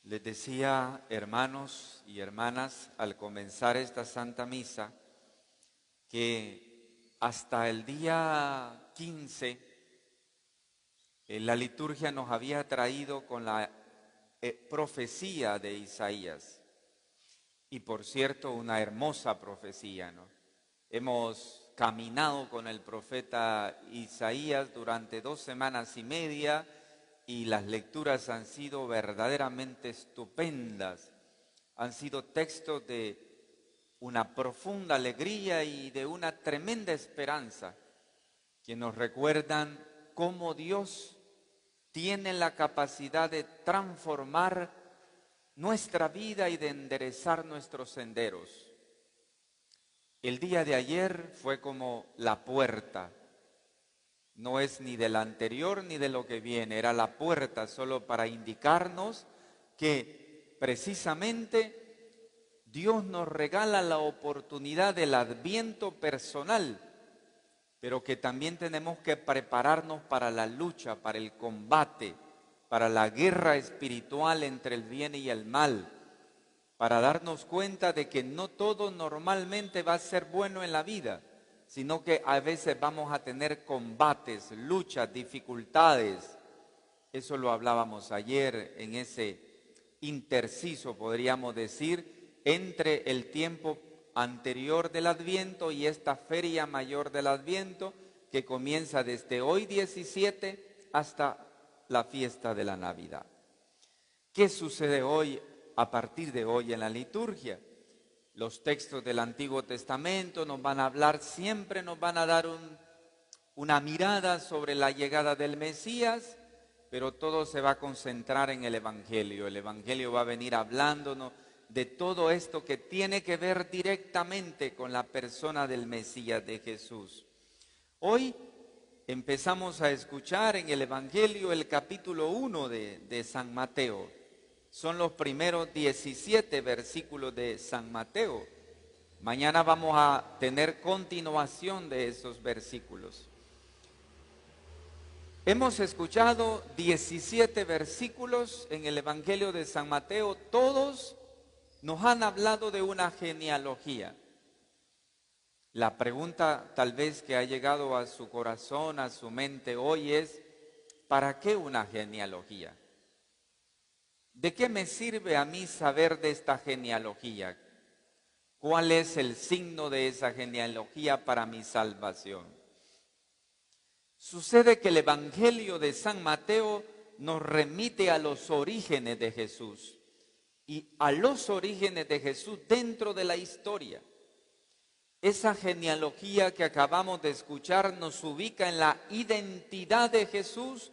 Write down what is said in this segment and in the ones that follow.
Les decía, hermanos y hermanas, al comenzar esta Santa Misa, que hasta el día 15 la liturgia nos había traído con la profecía de Isaías. Y por cierto, una hermosa profecía, ¿no? Hemos caminado con el profeta Isaías durante 2 semanas y media y las lecturas han sido verdaderamente estupendas. Han sido textos de una profunda alegría y de una tremenda esperanza que nos recuerdan cómo Dios tiene la capacidad de transformar nuestra vida y de enderezar nuestros senderos. El día de ayer fue como la puerta. No es ni del anterior ni de lo que viene, era la puerta solo para indicarnos que precisamente Dios nos regala la oportunidad del adviento personal, pero que también tenemos que prepararnos para la lucha, para el combate, para la guerra espiritual entre el bien y el mal, para darnos cuenta de que no todo normalmente va a ser bueno en la vida, sino que a veces vamos a tener combates, luchas, dificultades. Eso lo hablábamos ayer en ese interciso, podríamos decir, entre el tiempo anterior del Adviento y esta feria mayor del Adviento que comienza desde hoy 17 hasta la fiesta de la Navidad. ¿Qué sucede hoy a partir de hoy en la liturgia? Los textos del Antiguo Testamento nos van a hablar, siempre nos van a dar una mirada sobre la llegada del Mesías, pero todo se va a concentrar en el Evangelio. El Evangelio va a venir hablándonos de todo esto que tiene que ver directamente con la persona del Mesías, de Jesús. Hoy empezamos a escuchar en el Evangelio el capítulo 1 de San Mateo. Son los primeros 17 versículos de San Mateo. Mañana vamos a tener continuación de esos versículos. Hemos escuchado 17 versículos en el Evangelio de San Mateo. Todos nos han hablado de una genealogía. La pregunta tal vez que ha llegado a su corazón, a su mente hoy es, ¿para qué una genealogía? ¿De qué me sirve a mí saber de esta genealogía? ¿Cuál es el signo de esa genealogía para mi salvación? Sucede que el Evangelio de San Mateo nos remite a los orígenes de Jesús y a los orígenes de Jesús dentro de la historia. Esa genealogía que acabamos de escuchar nos ubica en la identidad de Jesús,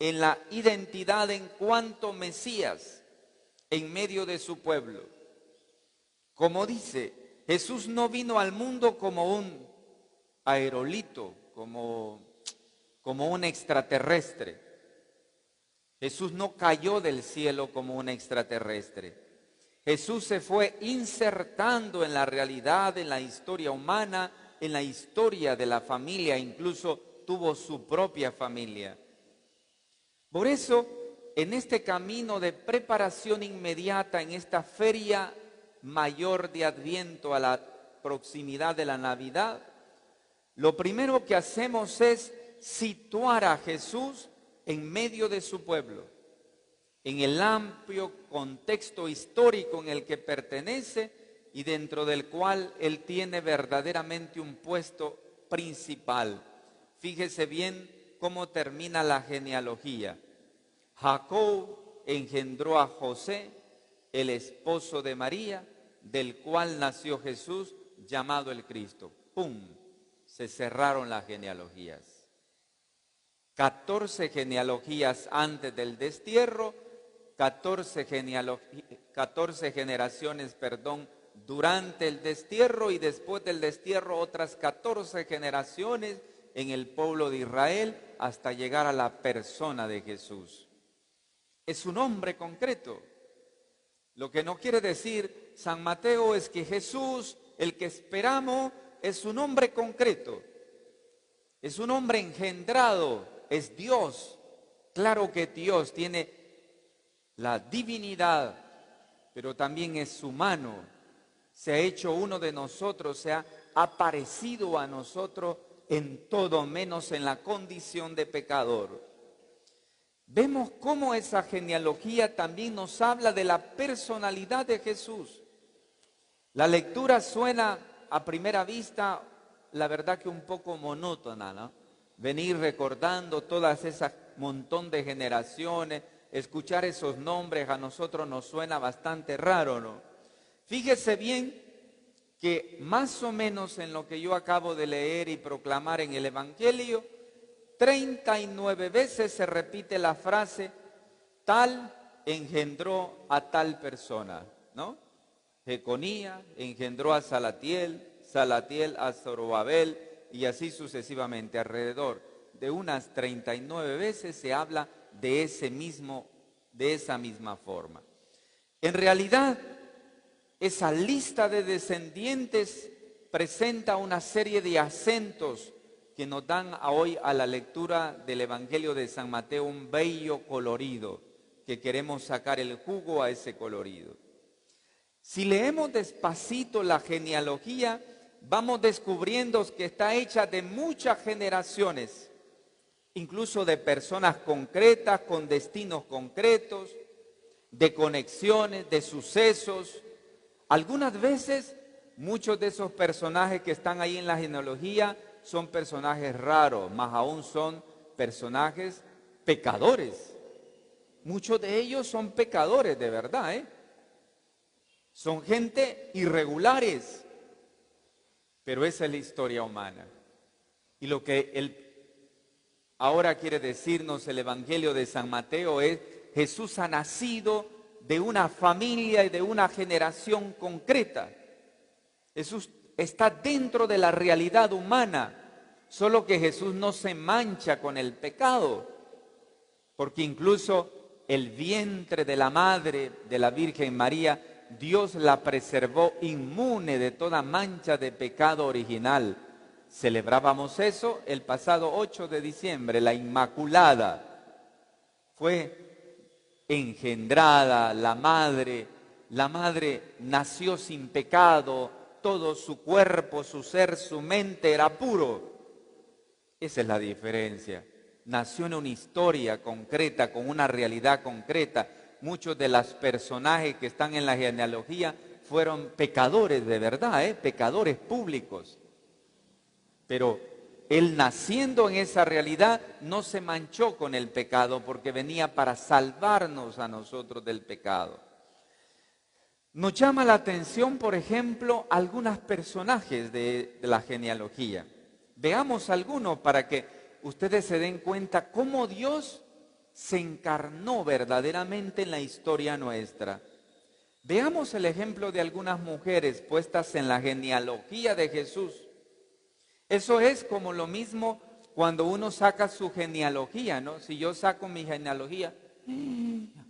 en la identidad en cuanto Mesías en medio de su pueblo. Como dice, Jesús no vino al mundo como un aerolito, como un extraterrestre. Jesús no cayó del cielo como un extraterrestre. Jesús se fue insertando en la realidad, en la historia humana, en la historia de la familia, incluso tuvo su propia familia. Por eso, en este camino de preparación inmediata, en esta feria mayor de Adviento a la proximidad de la Navidad, lo primero que hacemos es situar a Jesús en medio de su pueblo, en el amplio contexto histórico en el que pertenece y dentro del cual Él tiene verdaderamente un puesto principal. Fíjese bien cómo termina la genealogía. Jacob engendró a José, el esposo de María, del cual nació Jesús, llamado el Cristo. ¡Pum! Se cerraron las genealogías. 14 genealogías antes del destierro, 14 generaciones, durante el destierro y después del destierro otras 14 generaciones en el pueblo de Israel hasta llegar a la persona de Jesús. Es un hombre concreto. Lo que no quiere decir San Mateo es que Jesús, el que esperamos, es un hombre concreto. Es un hombre engendrado, es Dios. Claro que Dios tiene la divinidad, pero también es humano, se ha hecho uno de nosotros, se ha aparecido a nosotros en todo menos en la condición de pecador. Vemos cómo esa genealogía también nos habla de la personalidad de Jesús. La lectura suena a primera vista, la verdad que un poco monótona, ¿no? Venir recordando todas esas montón de generaciones, escuchar esos nombres a nosotros nos suena bastante raro, ¿no? Fíjese bien que más o menos en lo que yo acabo de leer y proclamar en el Evangelio, 39 veces se repite la frase, tal engendró a tal persona, ¿no? Jeconía engendró a Salatiel, Salatiel a Zorobabel y así sucesivamente. Alrededor de unas 39 veces se habla de esa misma forma. En realidad, esa lista de descendientes presenta una serie de acentos que nos dan hoy a la lectura del Evangelio de San Mateo un bello colorido, que queremos sacar el jugo a ese colorido. Si leemos despacito la genealogía, vamos descubriendo que está hecha de muchas generaciones, incluso de personas concretas, con destinos concretos, de conexiones, de sucesos. Algunas veces, muchos de esos personajes que están ahí en la genealogía son personajes raros, más aún son personajes pecadores. Muchos de ellos son pecadores de verdad, ¿eh? Son gente irregulares, pero esa es la historia humana. Y lo que ahora quiere decirnos el Evangelio de San Mateo es: Jesús ha nacido de una familia y de una generación concreta. Jesús está dentro de la realidad humana, solo que Jesús no se mancha con el pecado, porque incluso el vientre de la madre de la Virgen María, Dios la preservó inmune de toda mancha de pecado original. Celebrábamos eso el pasado 8 de diciembre, la Inmaculada. Fue engendrada la madre nació sin pecado, todo su cuerpo, su ser, su mente era puro. Esa es la diferencia. Nació en una historia concreta, con una realidad concreta. Muchos de los personajes que están en la genealogía fueron pecadores de verdad, pecadores públicos. Pero él, naciendo en esa realidad, no se manchó con el pecado porque venía para salvarnos a nosotros del pecado. Nos llama la atención, por ejemplo, algunos personajes de la genealogía. Veamos algunos para que ustedes se den cuenta cómo Dios se encarnó verdaderamente en la historia nuestra. Veamos el ejemplo de algunas mujeres puestas en la genealogía de Jesús. Eso es como lo mismo cuando uno saca su genealogía, ¿no? Si yo saco mi genealogía,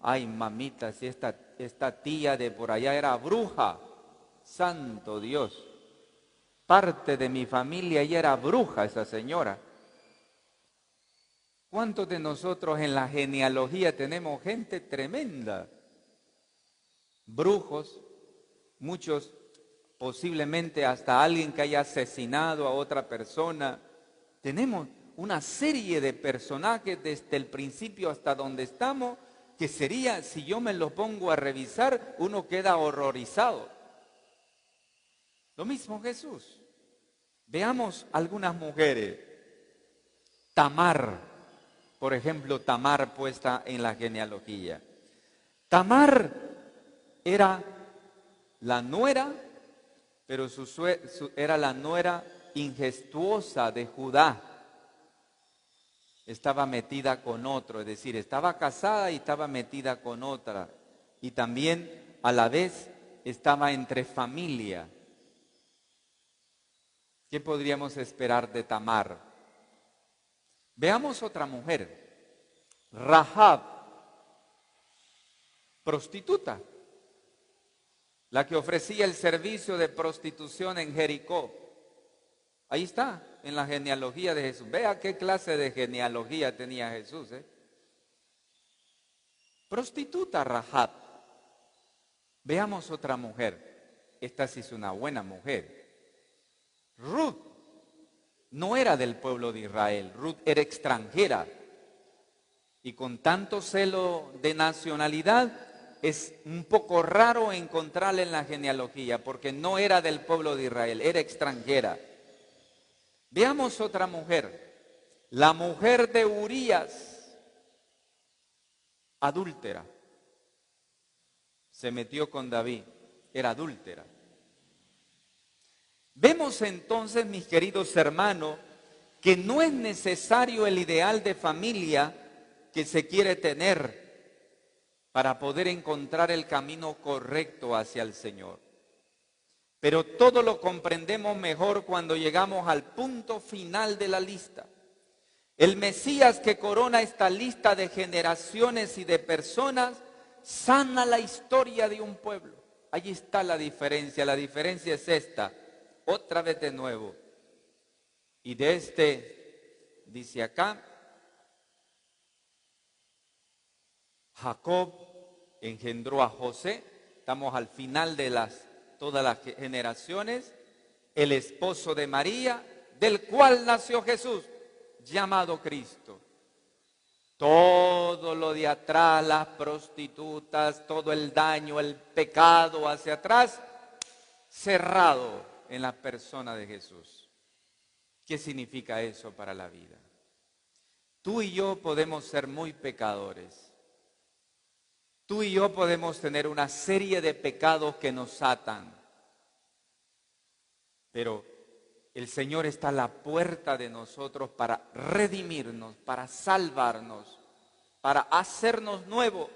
ay mamita, si esta tía de por allá era bruja, santo Dios, parte de mi familia ella era bruja, esa señora. ¿Cuántos de nosotros en la genealogía tenemos gente tremenda? Brujos, muchos posiblemente hasta alguien que haya asesinado a otra persona. Tenemos una serie de personajes desde el principio hasta donde estamos, que sería, si yo me los pongo a revisar, uno queda horrorizado. Lo mismo Jesús. Veamos algunas mujeres. Tamar. Por ejemplo, Tamar puesta en la genealogía. Tamar era la nuera, pero era la nuera incestuosa de Judá. Estaba metida con otro, es decir, estaba casada y estaba metida con otra. Y también a la vez estaba entre familia. ¿Qué podríamos esperar de Tamar? Veamos otra mujer, Rahab, prostituta, la que ofrecía el servicio de prostitución en Jericó. Ahí está, en la genealogía de Jesús. Vea qué clase de genealogía tenía Jesús, prostituta Rahab. Veamos otra mujer. Esta sí es una buena mujer. Ruth no era del pueblo de Israel. Ruth era extranjera. Y con tanto celo de nacionalidad, es un poco raro encontrarla en la genealogía, porque no era del pueblo de Israel, era extranjera. Veamos otra mujer, la mujer de Urías, adúltera. Se metió con David, era adúltera. Vemos entonces, mis queridos hermanos, que no es necesario el ideal de familia que se quiere tener para poder encontrar el camino correcto hacia el Señor. Pero todo lo comprendemos mejor cuando llegamos al punto final de la lista. El Mesías que corona esta lista de generaciones y de personas sana la historia de un pueblo. Allí está la diferencia es esta, otra vez de nuevo. Y de dice acá, Jacob engendró a José, estamos al final de todas las generaciones, el esposo de María, del cual nació Jesús, llamado Cristo. Todo lo de atrás, las prostitutas, todo el daño, el pecado hacia atrás, cerrado en la persona de Jesús. ¿Qué significa eso para la vida? Tú y yo podemos ser muy pecadores. Tú y yo podemos tener una serie de pecados que nos atan. Pero el Señor está a la puerta de nosotros para redimirnos, para salvarnos, para hacernos nuevos.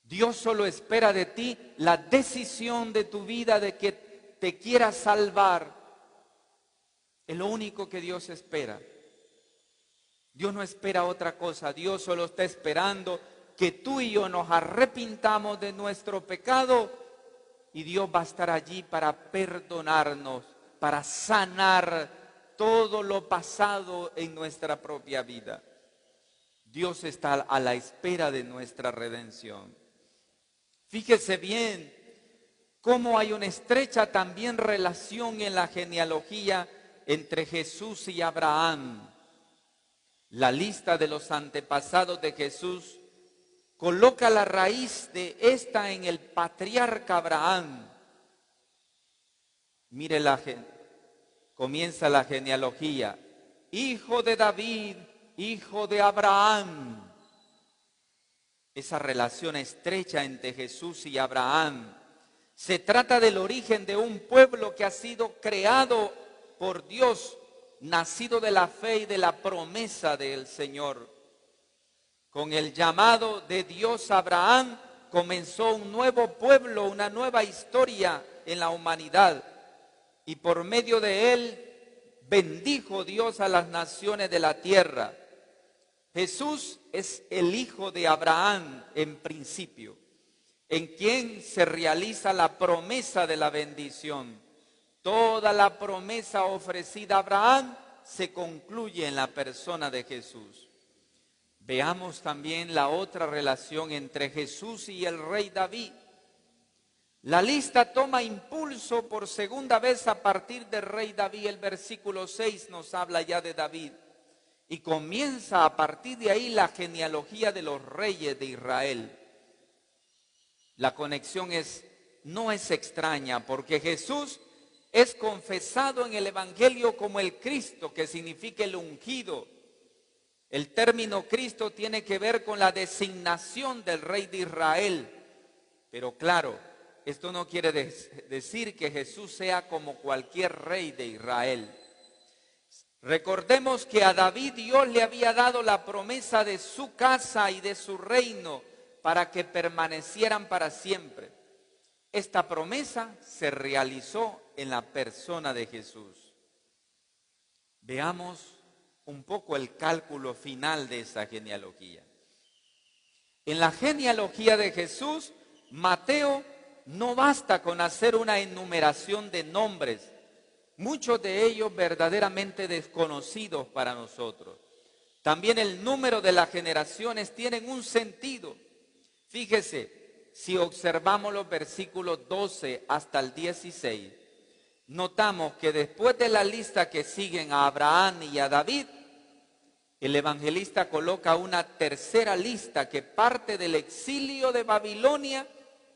Dios solo espera de ti la decisión de tu vida de que te quiera salvar. Es lo único que Dios espera. Dios no espera otra cosa. Dios solo está esperando que tú y yo nos arrepintamos de nuestro pecado y Dios va a estar allí para perdonarnos, para sanar todo lo pasado en nuestra propia vida. Dios está a la espera de nuestra redención. Fíjese bien cómo hay una estrecha también relación en la genealogía entre Jesús y Abraham. La lista de los antepasados de Jesús coloca la raíz de esta en el patriarca Abraham. Mire, comienza la genealogía. Hijo de David, hijo de Abraham. Esa relación estrecha entre Jesús y Abraham. Se trata del origen de un pueblo que ha sido creado por Dios, nacido de la fe y de la promesa del Señor. Con el llamado de Dios a Abraham comenzó un nuevo pueblo, una nueva historia en la humanidad. Y por medio de él bendijo Dios a las naciones de la tierra. Jesús es el hijo de Abraham en principio, en quien se realiza la promesa de la bendición. Toda la promesa ofrecida a Abraham se concluye en la persona de Jesús. Veamos también la otra relación entre Jesús y el rey David. La lista toma impulso por segunda vez a partir del rey David. El versículo 6 nos habla ya de David. Y comienza a partir de ahí la genealogía de los reyes de Israel. La conexión no es extraña, porque Jesús es confesado en el Evangelio como el Cristo, que significa el ungido. El término Cristo tiene que ver con la designación del rey de Israel. Pero claro, esto no quiere decir que Jesús sea como cualquier rey de Israel. Recordemos que a David Dios le había dado la promesa de su casa y de su reino para que permanecieran para siempre. Esta promesa se realizó en la persona de Jesús. Veamos un poco el cálculo final de esa genealogía. En la genealogía de Jesús, Mateo no basta con hacer una enumeración de nombres, muchos de ellos verdaderamente desconocidos para nosotros. También el número de las generaciones tienen un sentido. Fíjese, si observamos los versículos 12 hasta el 16, notamos que después de la lista que siguen a Abraham y a David, el evangelista coloca una tercera lista que parte del exilio de Babilonia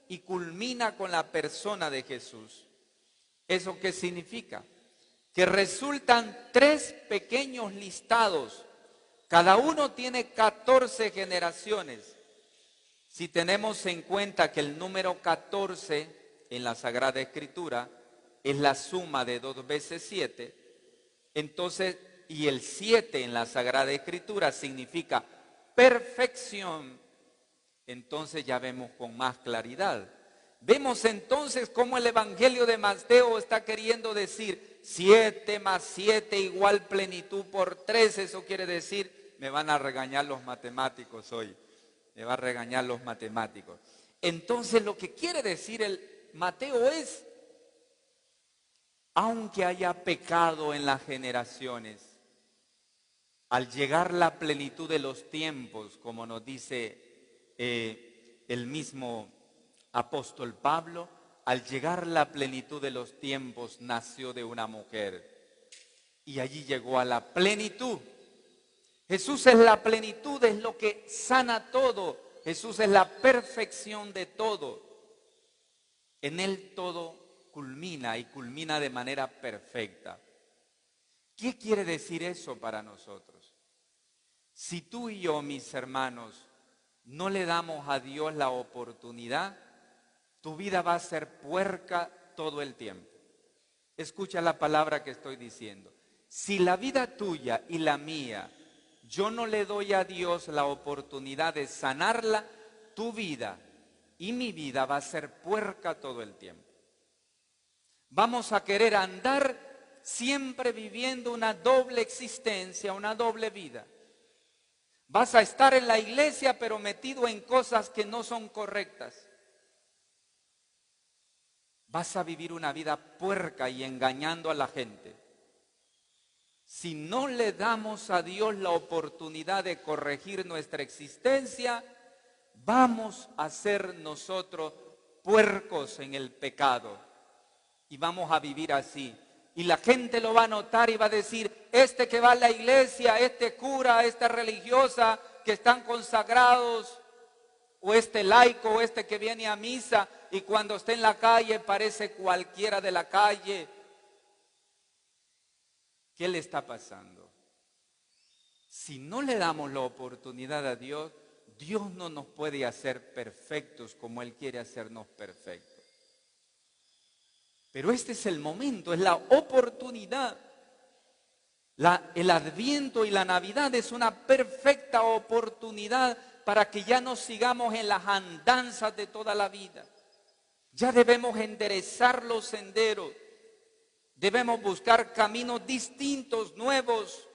y culmina con la persona de Jesús. ¿Eso qué significa? Que resultan 3 pequeños listados. Cada uno tiene 14 generaciones. Si tenemos en cuenta que el número 14 en la Sagrada Escritura es la suma de 2 veces 7, entonces, y el 7 en la Sagrada Escritura significa perfección, entonces ya vemos con más claridad. Vemos entonces cómo el Evangelio de Mateo está queriendo decir 7 más 7 igual plenitud por 3. Eso quiere decir, me van a regañar los matemáticos hoy, me va a regañar los matemáticos. Entonces lo que quiere decir el Mateo es, aunque haya pecado en las generaciones, al llegar la plenitud de los tiempos, como nos dice el mismo apóstol Pablo, al llegar la plenitud de los tiempos nació de una mujer y allí llegó a la plenitud. Jesús es la plenitud, es lo que sana todo. Jesús es la perfección de todo. En Él todo culmina y culmina de manera perfecta. ¿Qué quiere decir eso para nosotros? Si tú y yo, mis hermanos, no le damos a Dios la oportunidad, tu vida va a ser puerca todo el tiempo. Escucha la palabra que estoy diciendo. Si la vida tuya y la mía, yo no le doy a Dios la oportunidad de sanarla, tu vida y mi vida va a ser puerca todo el tiempo. Vamos a querer andar siempre viviendo una doble existencia, una doble vida. Vas a estar en la iglesia pero metido en cosas que no son correctas. Vas a vivir una vida puerca y engañando a la gente. Si no le damos a Dios la oportunidad de corregir nuestra existencia, vamos a ser nosotros puercos en el pecado y vamos a vivir así. Y la gente lo va a notar y va a decir, este que va a la iglesia, este cura, esta religiosa que están consagrados, o este laico, o este que viene a misa y cuando está en la calle parece cualquiera de la calle. ¿Qué le está pasando? Si no le damos la oportunidad a Dios, Dios no nos puede hacer perfectos como Él quiere hacernos perfectos. Pero este es el momento, es la oportunidad. El Adviento y la Navidad es una perfecta oportunidad para que ya no sigamos en las andanzas de toda la vida. Ya debemos enderezar los senderos. Debemos buscar caminos distintos, nuevos.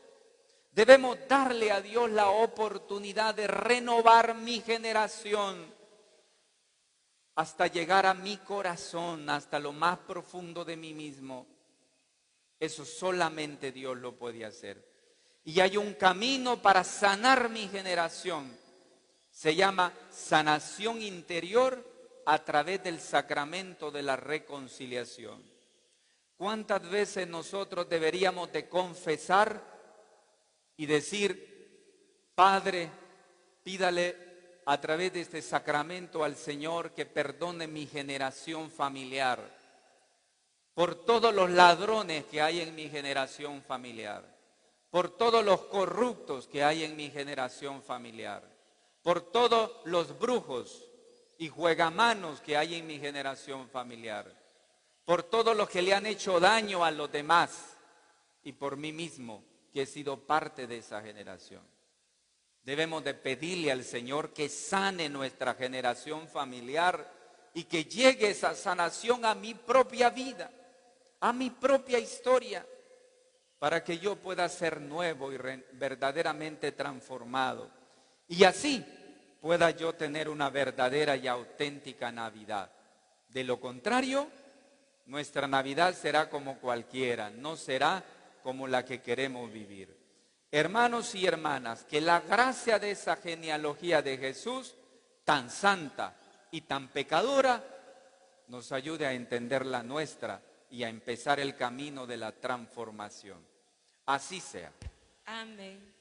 Debemos darle a Dios la oportunidad de renovar mi generación hasta llegar a mi corazón, hasta lo más profundo de mí mismo. Eso solamente Dios lo puede hacer. Y hay un camino para sanar mi generación. Se llama sanación interior a través del sacramento de la reconciliación. ¿Cuántas veces nosotros deberíamos de confesar y decir, Padre, pídale a través de este sacramento al Señor que perdone mi generación familiar, por todos los ladrones que hay en mi generación familiar, por todos los corruptos que hay en mi generación familiar, por todos los brujos y juegamanos que hay en mi generación familiar, por todos los que le han hecho daño a los demás y por mí mismo, que he sido parte de esa generación. Debemos de pedirle al Señor que sane nuestra generación familiar y que llegue esa sanación a mi propia vida, a mi propia historia, para que yo pueda ser nuevo y verdaderamente transformado. Y así pueda yo tener una verdadera y auténtica Navidad. De lo contrario, nuestra Navidad será como cualquiera, no será como la que queremos vivir. Hermanos y hermanas, que la gracia de esa genealogía de Jesús, tan santa y tan pecadora, nos ayude a entender la nuestra y a empezar el camino de la transformación. Así sea. Amén.